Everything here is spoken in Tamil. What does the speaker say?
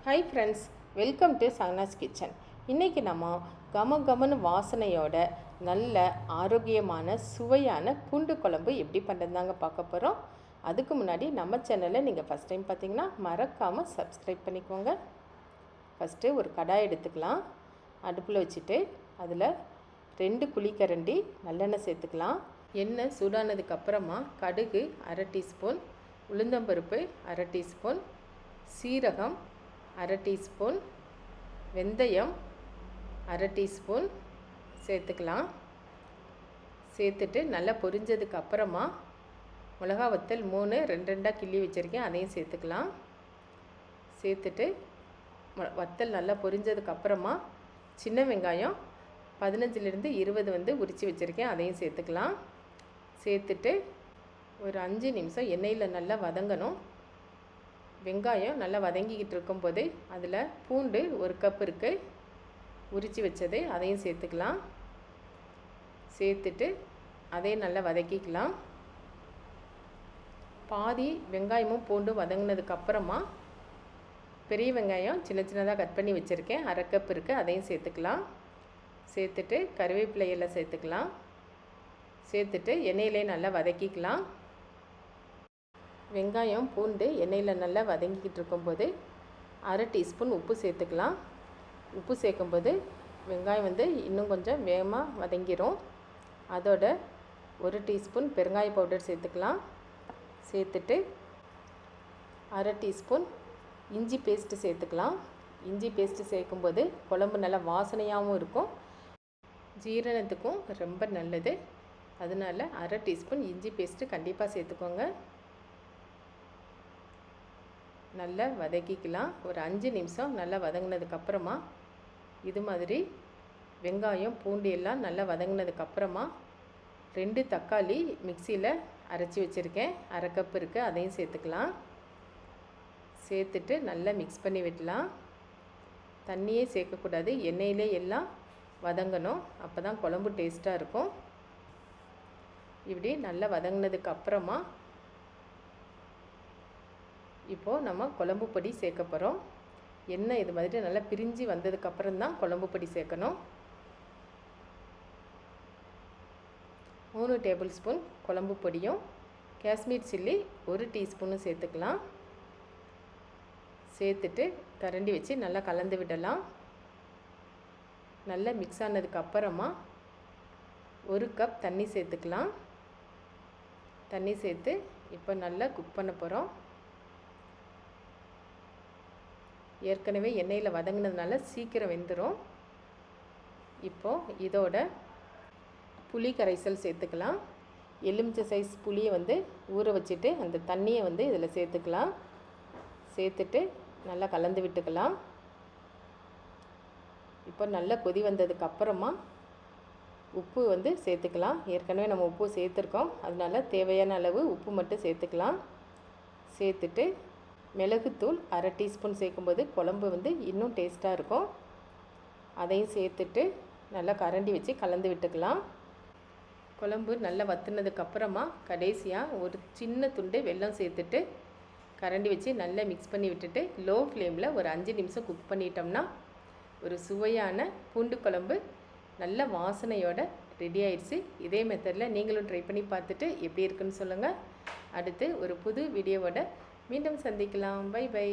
Hi friends, welcome to Sagana's kitchen. இன்றைக்கி நம்ம கமகமன்னு வாசனையோட நல்ல ஆரோக்கியமான சுவையான பூண்டு குழம்பு எப்படி பண்ணுறதாங்க பார்க்க போகிறோம். அதுக்கு முன்னாடி நம்ம சேனலை நீங்கள் ஃபஸ்ட் டைம் பார்த்தீங்கன்னா மறக்காமல் சப்ஸ்கிரைப் பண்ணிக்கோங்க. ஃபஸ்ட்டு ஒரு கடாய் எடுத்துக்கலாம். அடுப்பில் வச்சுட்டு அதில் 2 குழிக்கரண்டி நல்லெண்ணெய் சேர்த்துக்கலாம். எண்ணெய் சூடானதுக்கப்புறமா கடுகு 1/2 டீஸ்பூன், உளுந்தம்பருப்பு 1/2 டீஸ்பூன், சீரகம் 1/2 டீஸ்பூன், வெந்தயம் 1/2 டீஸ்பூன் சேர்த்துக்கலாம். சேர்த்துட்டு நல்லா பொரிஞ்சதுக்கு அப்புறமா மிளகா வத்தல் 3 2 கிள்ளி வச்சுருக்கேன், அதையும் சேர்த்துக்கலாம். சேர்த்துட்டு வத்தல் நல்லா பொரிஞ்சதுக்கப்புறமா சின்ன வெங்காயம் 15லேருந்து 20 உரித்து வச்சுருக்கேன், அதையும் சேர்த்துக்கலாம். சேர்த்துட்டு ஒரு 5 நிமிஷம் எண்ணெயில் நல்லா வதங்கணும். வெங்காயம் நல்லா வதங்கிக்கிட்டு இருக்கும்போது அதில் பூண்டு 1 கப் இருக்குது, உரித்து வச்சது, அதையும் சேர்த்துக்கலாம். சேர்த்துட்டு அதையும் நல்லா வதக்கிக்கலாம். பாதி வெங்காயமும் பூண்டும் வதங்கினதுக்கப்புறமா பெரிய வெங்காயம் சின்ன சின்னதாக கட் பண்ணி வச்சுருக்கேன், 1/2 கப் இருக்குது, அதையும் சேர்த்துக்கலாம். சேர்த்துட்டு கருவேப்பிலை எல்லாம் சேர்த்துக்கலாம். சேர்த்துட்டு எண்ணெயிலே நல்லா வதக்கிக்கலாம். வெங்காயம் பூண்டு எண்ணெயில் நல்லா வதங்கிக்கிட்டு இருக்கும்போது 1/2 டீஸ்பூன் உப்பு சேர்த்துக்கலாம். உப்பு சேர்க்கும்போது வெங்காயம் இன்னும் கொஞ்சம் வேகமாக வதங்கிடும். அதோட 1 டீஸ்பூன் பெருங்காய பவுடர் சேர்த்துக்கலாம். சேர்த்துட்டு 1/2 டீஸ்பூன் இஞ்சி பேஸ்ட்டு சேர்த்துக்கலாம். இஞ்சி பேஸ்ட்டு சேர்க்கும்போது குழம்பு நல்லா வாசனையாகவும் இருக்கும், ஜீரணத்துக்கும் ரொம்ப நல்லது. அதனால் 1/2 டீஸ்பூன் இஞ்சி பேஸ்ட்டு கண்டிப்பாக சேர்த்துக்கோங்க. நல்லா வதக்கிக்கலாம். ஒரு 5 நிமிஷம் நல்லா வதங்கினதுக்கப்புறமா இது மாதிரி வெங்காயம் பூண்டு எல்லாம் நல்லா வதங்கினதுக்கப்புறமா 2 தக்காளி மிக்சியில் அரைச்சி வச்சுருக்கேன், 1/2 கப் இருக்குது, அதையும் சேர்த்துக்கலாம். சேர்த்துட்டு நல்லா மிக்ஸ் பண்ணி விடலாம். தண்ணியே சேர்க்கக்கூடாது, எண்ணெயிலே எல்லாம் வதங்கணும், அப்போ தான் குழம்பு டேஸ்ட்டாக இருக்கும். இப்படி நல்லா வதங்கினதுக்கப்புறமா இப்போது நம்ம குழம்பு பொடி சேர்க்க போகிறோம். எண்ணெய் இது மாதிரி நல்லா பிரிஞ்சு வந்ததுக்கப்புறம் தான் குழம்பு பொடி சேர்க்கணும். 3 டேபிள் ஸ்பூன் குழம்பு பொடியும் காஷ்மீர் சில்லி 1 டீஸ்பூனும் சேர்த்துக்கலாம். சேர்த்துட்டு கரண்டி வச்சு நல்லா கலந்து விடலாம். நல்லா மிக்ஸ் ஆனதுக்கப்புறமா 1 கப் தண்ணி சேர்த்துக்கலாம். தண்ணி சேர்த்து இப்போ நல்லா குக் பண்ண போகிறோம். ஏற்கனவே எண்ணெயில் வதங்கினதுனால சீக்கிரம் வெந்துடும். இப்போது இதோட புளி கரைசல் சேர்த்துக்கலாம். எலுமிச்சை சைஸ் புளியை ஊற வச்சுட்டு அந்த தண்ணியை இதில் சேர்த்துக்கலாம். சேர்த்துட்டு நல்லா கலந்து விட்டுக்கலாம். இப்போ நல்லா கொதி வந்ததுக்கப்புறமா உப்பு சேர்த்துக்கலாம். ஏற்கனவே நம்ம உப்பு சேர்த்துருக்கோம், அதனால் தேவையான அளவு உப்பு மட்டும் சேர்த்துக்கலாம். சேர்த்துட்டு மிளகுத்தூள் 1/2 டீஸ்பூன் சேர்க்கும்போது குழம்பு இன்னும் டேஸ்ட்டாக இருக்கும். அதையும் சேர்த்துட்டு நல்லா கரண்டி வச்சு கலந்து விட்டுக்கலாம். குழம்பு நல்லா வற்றுனதுக்கப்புறமா கடைசியாக ஒரு சின்ன துண்டு வெல்லம் சேர்த்துட்டு கரண்டி வச்சு நல்லா மிக்ஸ் பண்ணி விட்டுட்டு லோ ஃப்ளேமில் ஒரு 5 நிமிஷம் குக் பண்ணிட்டோம்னா ஒரு சுவையான பூண்டு குழம்பு நல்ல வாசனையோட ரெடி ஆயிடுச்சு. இதே மெத்தடில் நீங்களும் ட்ரை பண்ணி பார்த்துட்டு எப்படி இருக்குன்னு சொல்லுங்கள். அடுத்து ஒரு புது வீடியோவோட மீண்டும் சந்திக்கலாம். Bye by.